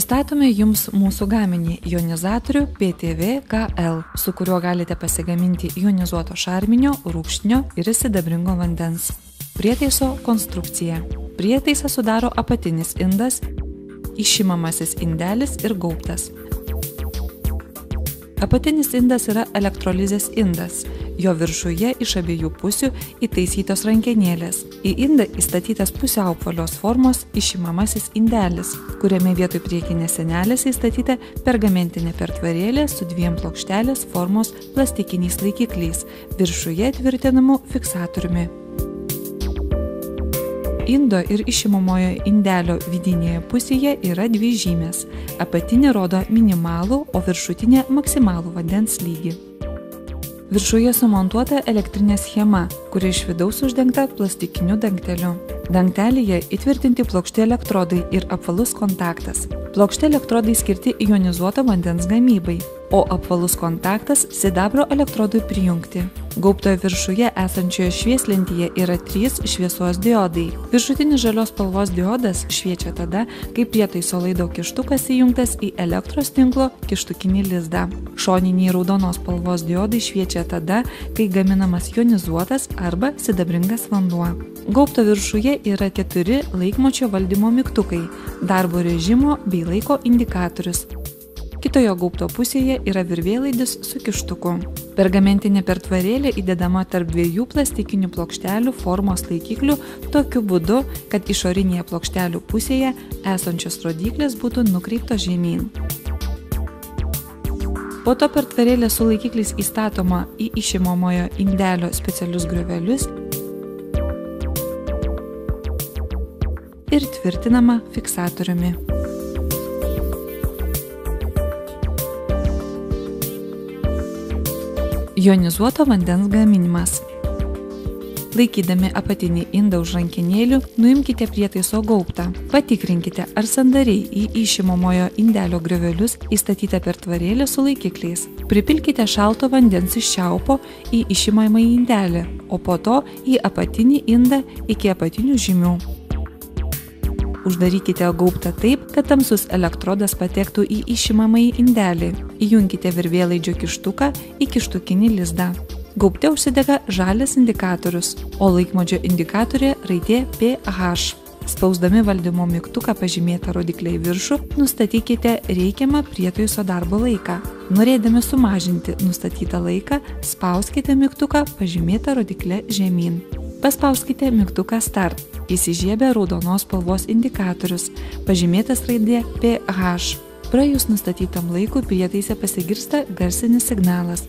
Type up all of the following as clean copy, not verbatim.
Pristatome jums mūsų gaminį jonizatorių PTV-KL, su kuriuo galite pasigaminti jonizuoto šarminio, rūgštinio ir sidabringo vandens. Prietaiso konstrukcija. Prietaisą sudaro apatinis indas, išimamasis indelis ir gaubtas. Apatinis indas yra elektrolizės indas. Jo viršuje iš abiejų pusių įtaisytos rankenėlės. Į indą įstatytas pusiau apvalios formos išimamasis indelis, kuriame vietoj priekinės sienelės įstatyta pergamentinė pertvarėlė su dviem plokštelės formos plastikiniais laikikliais, viršuje tvirtinamu fiksatoriumi. Indo ir išimamojo indelio vidinėje pusėje yra dvi žymės. Apatinė rodo minimalų, o viršutinė maksimalų vandens lygį. Viršuje sumontuota elektrinė schema, kuri iš vidaus uždengta plastikiniu dangteliu. Dangtelyje įtvirtinti plokšti elektrodai ir apvalus kontaktas. Plokšti elektrodai skirti jonizuoto vandens gamybai, o apvalus kontaktas sidabro elektrodui prijungti. Gaubtoje viršuje esančioje švieslentyje yra 3 šviesos diodai. Viršutinis žalios spalvos diodas šviečia tada, kai prietaiso laido kištukas įjungtas į elektros tinklo kištukinį lizdą. Šoniniai raudonos spalvos diodai šviečia tada, kai gaminamas jonizuotas arba sidabringas vanduo. Gaubto viršuje yra 4 laikmačio valdymo mygtukai, darbo režimo bei laiko indikatorius. Kitoje gaubto pusėje yra virvėlaidis su kištuku. Pergamentinė pertvarėlė įdedama tarp 2 plastikinių plokštelių formos laikiklių tokiu būdu, kad išorinėje plokštelių pusėje esančios rodyklės būtų nukreiptos žemyn. Po to pertvarėlė su laikikliais įstatoma į išimamojo indelio specialius griovelius ir tvirtinama fiksatoriumi. Jonizuoto vandens gaminimas. Laikydami apatinį indą už rankenėlių, nuimkite prietaiso gaubtą. Patikrinkite, ar sandariai į išimamojo indelio griovelius įstatyta pertvarėlė su laikikliais. Pripilkite šalto vandens iš čiaupo į išimamąjį indelį, o po to į apatinį indą iki apatinių žymių. Uždarykite gaubtą taip, kad tamsus elektrodas patektų į išimamąjį indelį. Įjunkite virvėlaidžio kištuką į kištukinį lizdą. Gaubte užsidega žalias indikatorius, o laikrodžio indikatorė raidė PH. Spausdami valdymo mygtuką pažymėtą rodiklę į viršų, nustatykite reikiamą prietaiso darbo laiką. Norėdami sumažinti nustatytą laiką, spauskite mygtuką pažymėtą rodiklę žemyn. Paspauskite mygtuką Start. Įsižiebia raudonos spalvos indikatorius, pažymėtas raidė PH. Praėjus nustatytam laikui prietaise pasigirsta garsinis signalas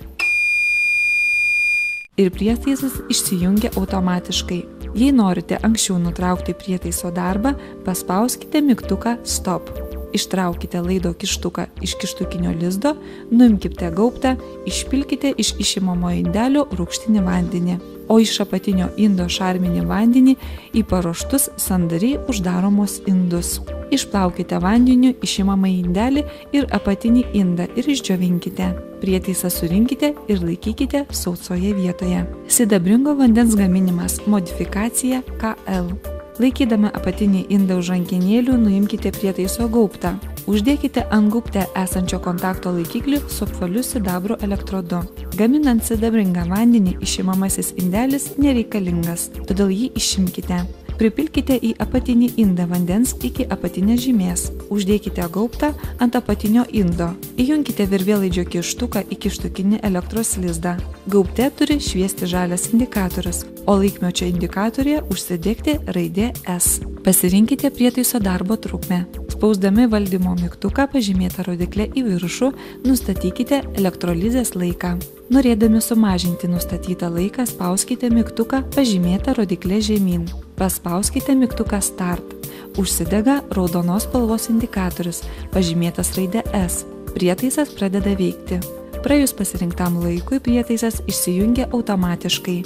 ir prietaisas išsijungia automatiškai. Jei norite anksčiau nutraukti prietaiso darbą, paspauskite mygtuką Stop. Ištraukite laido kištuką iš kištukinio lizdo, nuimkite gaubtą, išpilkite iš išimamojo indelio rūgštinį vandenį, o iš apatinio indo šarminį vandenį į paruoštus sandariai uždaromos indus. Išplaukite vandeniu išimamąjį indelį ir apatinį indą ir išdžiovinkite. Prietaisą surinkite ir laikykite sausoje vietoje. Sidabringo vandens gaminimas. Modifikacija KL. Laikydami apatinį indą už rankenėlių, nuimkite prietaiso gaubtą. Uždėkite ant gaubte esančio kontakto laikiklį su apvaliu sidabro elektrodu. Gaminant sidabringą vandenį, išimamasis indelis nereikalingas, todėl jį išimkite. Pripilkite į apatinį indą vandens iki apatinės žymės. Uždėkite gaubtą ant apatinio indo. Įjunkite virvėlaidžio kištuką į kištukinį elektros lizdą. Gaubte turi šviesti žalias indikatorius, o laikmečio indikatorėje užsidegti raidė S. Pasirinkite prietaiso darbo trukmę. Spausdami valdymo mygtuką pažymėtą rodiklę į viršų, nustatykite elektrolizės laiką. Norėdami sumažinti nustatytą laiką, spauskite mygtuką pažymėtą rodiklę žemyn. Paspauskite mygtuką Start. Užsidega raudonos spalvos indikatorius, pažymėtas raidė S. Prietaisas pradeda veikti. Praėjus pasirinktam laikui prietaisas išsijungia automatiškai.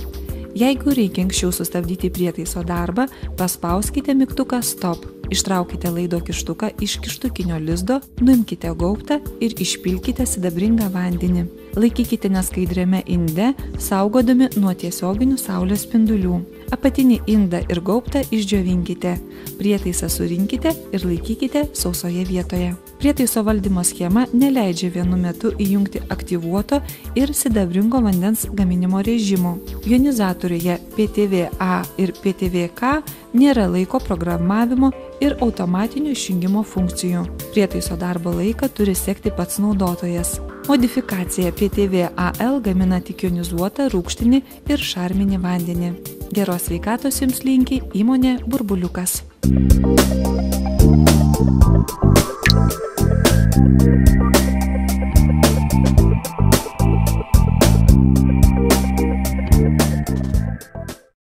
Jeigu reikia anksčiau sustabdyti prietaiso darbą, paspauskite mygtuką Stop. Ištraukite laido kištuką iš kištukinio lizdo, nuimkite gaubtą ir išpilkite sidabringą vandenį. Laikykite neskaidriame inde, saugodami nuo tiesioginių saulės spindulių. Apatinį indą ir gaubtą išdžiovinkite. Prietaisą surinkite ir laikykite sausoje vietoje. Prietaiso valdymo schema neleidžia vienu metu įjungti aktyvuoto ir sidabringo vandens gaminimo režimo. Jonizatoriuje PTV-A ir PTV-K nėra laiko programavimo ir automatinio išjungimo funkcijų. Prietaiso darbo laiką turi sekti pats naudotojas. Modifikacija PTV-AL gamina tik jonizuotą, rūgštinį ir šarminį vandenį. Geros sveikatos jums linki įmonė Burbuliukas.